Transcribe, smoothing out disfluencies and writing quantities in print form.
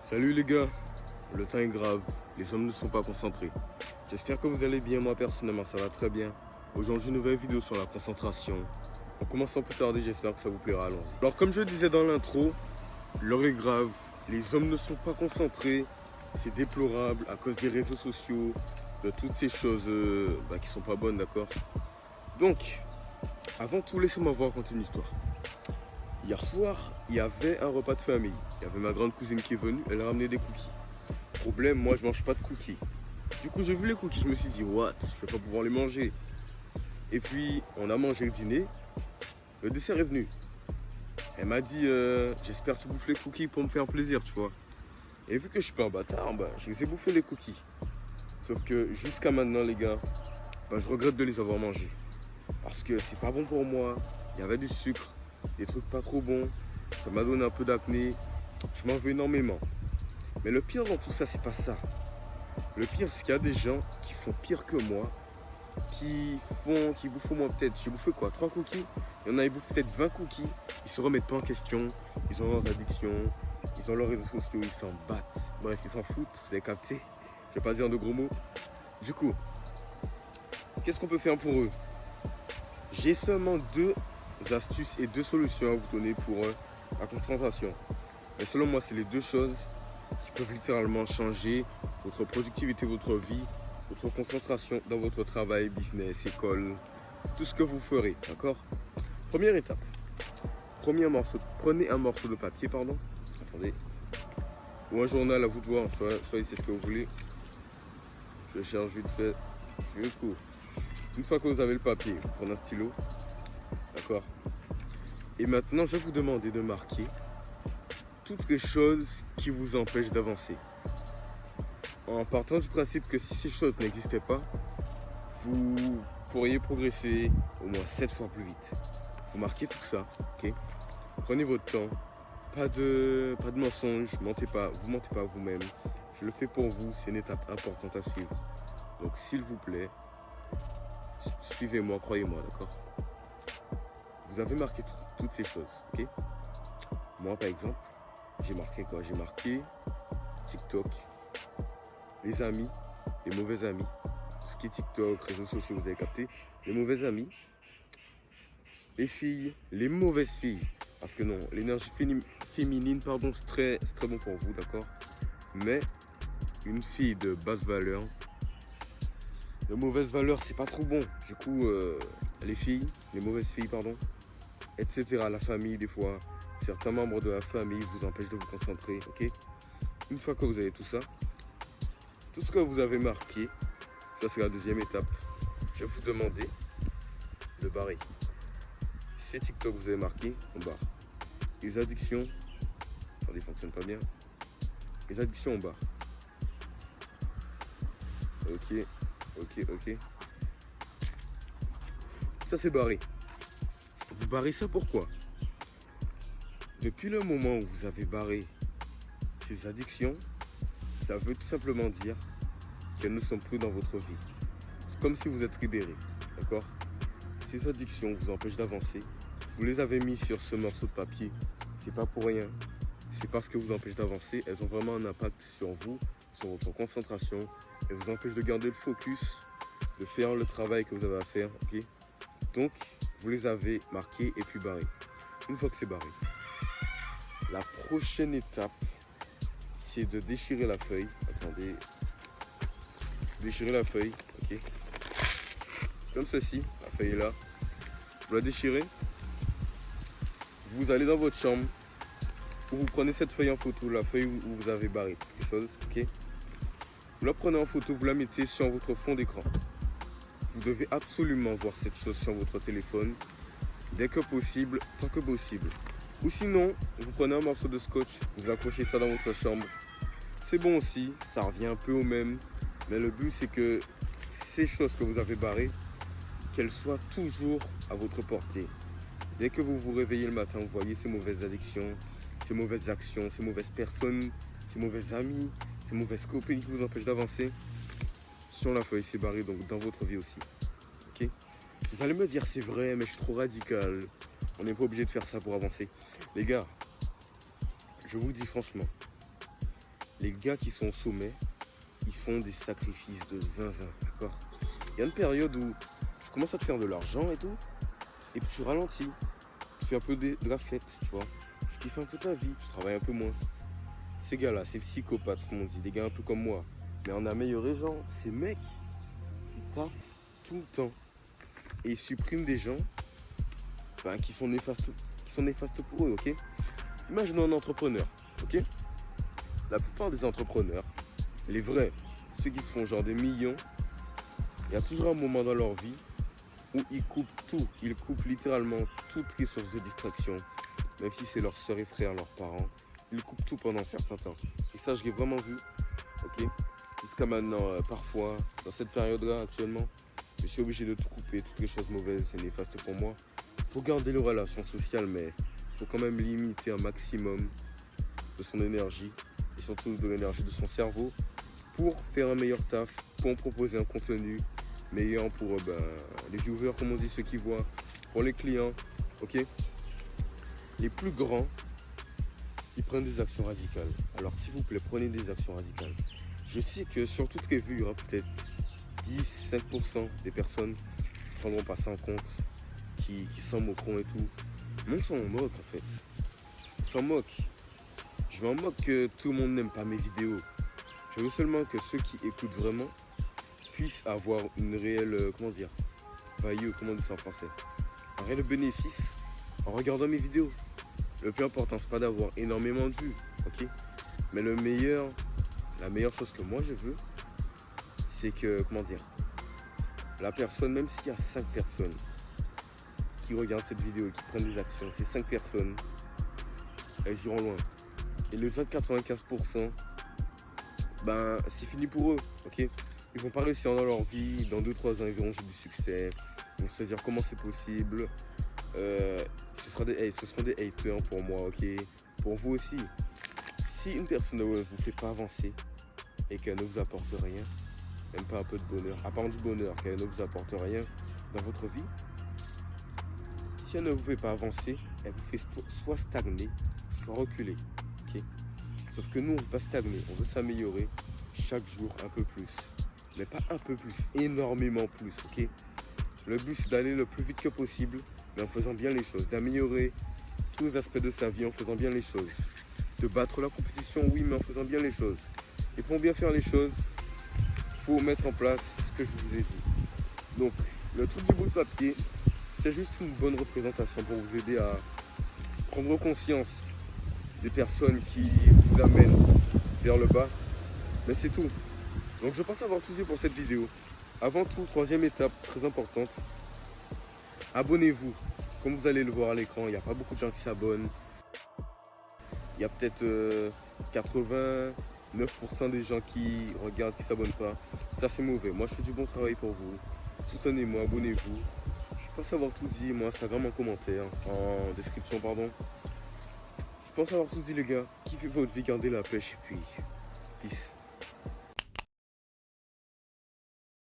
Salut les gars, le temps est grave, les hommes ne sont pas concentrés. J'espère que vous allez bien, moi personnellement ça va très bien. Aujourd'hui une nouvelle vidéo sur la concentration. En commençant plus tarder, j'espère que ça vous plaira, allons-y. Alors comme je le disais dans l'intro, l'heure est grave, les hommes ne sont pas concentrés, c'est déplorable à cause des réseaux sociaux, de toutes ces choses qui sont pas bonnes, d'accord. Donc, avant tout, laissez-moi vous raconter une histoire. Hier soir, il y avait un repas de famille. Il y avait ma grande cousine qui est venue, elle a ramené des cookies. Problème, moi je mange pas de cookies. Du coup, j'ai vu les cookies, je me suis dit, what? Je vais pas pouvoir les manger. Et puis, on a mangé le dîner. Le dessert est venu. Elle m'a dit, j'espère que tu bouffes les cookies pour me faire plaisir, tu vois. Et vu que je suis pas un bâtard, je les ai bouffés les cookies. Sauf que jusqu'à maintenant, les gars, je regrette de les avoir mangés. Parce que c'est pas bon pour moi. Il y avait du sucre, des trucs pas trop bons. Ça m'a donné un peu d'acné. Je m'en veux énormément. Mais le pire dans tout ça, c'est pas ça. Le pire, c'est qu'il y a des gens qui font pire que moi. Qui bouffent au moins peut-être, j'ai bouffé quoi, 3 cookies. Il y en a, ils bouffent peut-être 20 cookies. Ils se remettent pas en question. Ils ont leurs addictions. Ils ont leurs réseaux sociaux. Ils s'en battent. Bref, ils s'en foutent. Vous avez capté. Je vais pas dire de gros mots. Du coup, qu'est-ce qu'on peut faire pour eux? J'ai seulement 2 astuces et 2 solutions à vous donner pour la concentration. Mais selon moi, c'est les 2 choses qui peuvent littéralement changer votre productivité, votre vie, votre concentration dans votre travail, business, école, tout ce que vous ferez, d'accord? Première étape. Prenez un morceau de papier, pardon. Attendez. Ou un journal à vous de voir, choisissez ce que vous voulez. Je cherche vite fait. Du coup, une fois que vous avez le papier, vous prenez un stylo. D'accord? Et maintenant, je vais vous demander de marquer toutes les choses qui vous empêchent d'avancer. En partant du principe que si ces choses n'existaient pas, vous pourriez progresser au moins 7 fois plus vite. Vous marquez tout ça, ok? Prenez votre temps, pas de mensonges, vous mentez pas à vous-même. Je le fais pour vous, c'est une étape importante à suivre. Donc s'il vous plaît, suivez-moi, croyez-moi, d'accord? Vous avez marqué toutes ces choses, ok? Moi par exemple, j'ai marqué quoi? J'ai marqué TikTok, les amis, les mauvais amis, tout ce qui est TikTok, réseaux sociaux, vous avez capté, les mauvais amis, les filles, les mauvaises filles, parce que non, l'énergie féminine, pardon, c'est très bon pour vous, d'accord, mais une fille de basse valeur, de mauvaise valeur, c'est pas trop bon, du coup, les filles, les mauvaises filles, pardon, etc., la famille, des fois, certains membres de la famille vous empêchent de vous concentrer, ok? Une fois que vous avez tout ça, tout ce que vous avez marqué, ça c'est la deuxième étape. Je vais vous demander de barrer. Si c'est TikTok vous avez marqué, on barre. Les addictions, attendez, ça ne fonctionne pas bien. Les addictions, on barre. Ok. Ça c'est barré. Vous barrez ça pourquoi? Depuis le moment où vous avez barré ces addictions, ça veut tout simplement dire qu'elles ne sont plus dans votre vie. C'est comme si vous êtes libéré, d'accord? Ces addictions vous empêchent d'avancer. Vous les avez mis sur ce morceau de papier. C'est pas pour rien. C'est parce que vous empêchent d'avancer. Elles ont vraiment un impact sur vous, sur votre concentration. Elles vous empêchent de garder le focus, de faire le travail que vous avez à faire, ok? Donc, vous les avez marquées et puis barrées. Une fois que c'est barré, la prochaine étape, c'est de déchirer la feuille. Attendez. Déchirer la feuille, ok? Comme ceci, la feuille est là. Vous la déchirez. Vous allez dans votre chambre. Où vous prenez cette feuille en photo, la feuille où vous avez barré quelque chose, ok? Vous la prenez en photo, vous la mettez sur votre fond d'écran. Vous devez absolument voir cette chose sur votre téléphone dès que possible, tant que possible. Ou sinon, vous prenez un morceau de scotch, vous accrochez ça dans votre chambre. C'est bon aussi, ça revient un peu au même. Mais le but, c'est que ces choses que vous avez barrées, qu'elles soient toujours à votre portée. Dès que vous vous réveillez le matin, vous voyez ces mauvaises addictions, ces mauvaises actions, ces mauvaises personnes, ces mauvais amis, ces mauvaises copines qui vous empêchent d'avancer. Sur la feuille, c'est barré, donc dans votre vie aussi. Ok? Vous allez me dire, c'est vrai, mais je suis trop radical. On n'est pas obligé de faire ça pour avancer. Les gars, je vous dis franchement, les gars qui sont au sommet, ils font des sacrifices de zinzin, d'accord? Il y a une période où tu commences à te faire de l'argent et tout, et puis tu ralentis. Tu fais un peu de la fête, tu vois. Tu kiffes un peu ta vie, tu travailles un peu moins. Ces gars-là, ces psychopathes, comme on dit, des gars un peu comme moi, mais en amélioré genre, ces mecs, ils taffent tout le temps. Et ils suppriment des gens qui sont néfastes pour eux, ok? Imaginons un entrepreneur, ok? La plupart des entrepreneurs, les vrais, ceux qui se font genre des millions, il y a toujours un moment dans leur vie où ils coupent tout. Ils coupent littéralement toutes les sources de distraction, même si c'est leurs soeurs et frères, leurs parents. Ils coupent tout pendant un certain temps. Et ça, je l'ai vraiment vu, ok? Jusqu'à maintenant, parfois, dans cette période-là, actuellement, je suis obligé de tout couper, toutes les choses mauvaises et néfastes pour moi. Il faut garder les relations sociales, mais il faut quand même limiter un maximum de son énergie, et surtout de l'énergie de son cerveau, pour faire un meilleur taf, pour en proposer un contenu meilleur pour les viewers, comme on dit, ceux qui voient, pour les clients, ok? Les plus grands, ils prennent des actions radicales. Alors s'il vous plaît, prenez des actions radicales. Je sais que sur toutes les vues, il y aura peut-être 10-5% des personnes qui ne prendront pas ça en compte, qui s'en moqueront et tout. Mais on s'en moque en fait. On s'en moque. Je m'en moque que tout le monde n'aime pas mes vidéos. Je veux seulement que ceux qui écoutent vraiment puissent avoir une réelle, value, comment on dit ça en français, un réel bénéfice en regardant mes vidéos. Le plus important, c'est pas d'avoir énormément de vues, ok? Mais la meilleure chose que moi je veux, c'est que, la personne, même s'il y a 5 personnes qui regardent cette vidéo et qui prennent des actions, ces 5 personnes, elles iront loin. Et les autres 95%, c'est fini pour eux, ok? Ils vont pas réussir dans leur vie, dans 2-3 ans, ils verront j'ai du succès. Ils vont se dire comment c'est possible. Ce seront des haters pour moi, ok? Pour vous aussi. Si une personne ne vous fait pas avancer et qu'elle ne vous apporte rien, même pas un peu de bonheur, à part du bonheur, qu'elle ne vous apporte rien dans votre vie, si elle ne vous fait pas avancer, elle vous fait soit stagner, soit reculer, ok? Sauf que nous, on ne veut pas stagner, on veut s'améliorer chaque jour un peu plus. Mais pas un peu plus, énormément plus, ok? Le but, c'est d'aller le plus vite que possible, mais en faisant bien les choses, d'améliorer tous les aspects de sa vie en faisant bien les choses. De battre la compétition, oui, mais en faisant bien les choses. Et pour bien faire les choses, il faut mettre en place ce que je vous ai dit. Donc, le truc du bout de papier, c'est juste une bonne représentation pour vous aider à prendre conscience des personnes qui vous amènent vers le bas. Mais c'est tout. Donc je pense avoir tout dit pour cette vidéo. Avant tout, troisième étape très importante, abonnez-vous. Comme vous allez le voir à l'écran, il n'y a pas beaucoup de gens qui s'abonnent. Il y a peut-être 89% des gens qui regardent, qui ne s'abonnent pas. Ça c'est mauvais. Moi je fais du bon travail pour vous. Soutenez-moi, abonnez-vous. Je pense avoir tout dit, mon Instagram en commentaire, en description pardon. Je pense avoir tout dit les gars. Kiffez votre vie, gardez la pêche et puis peace.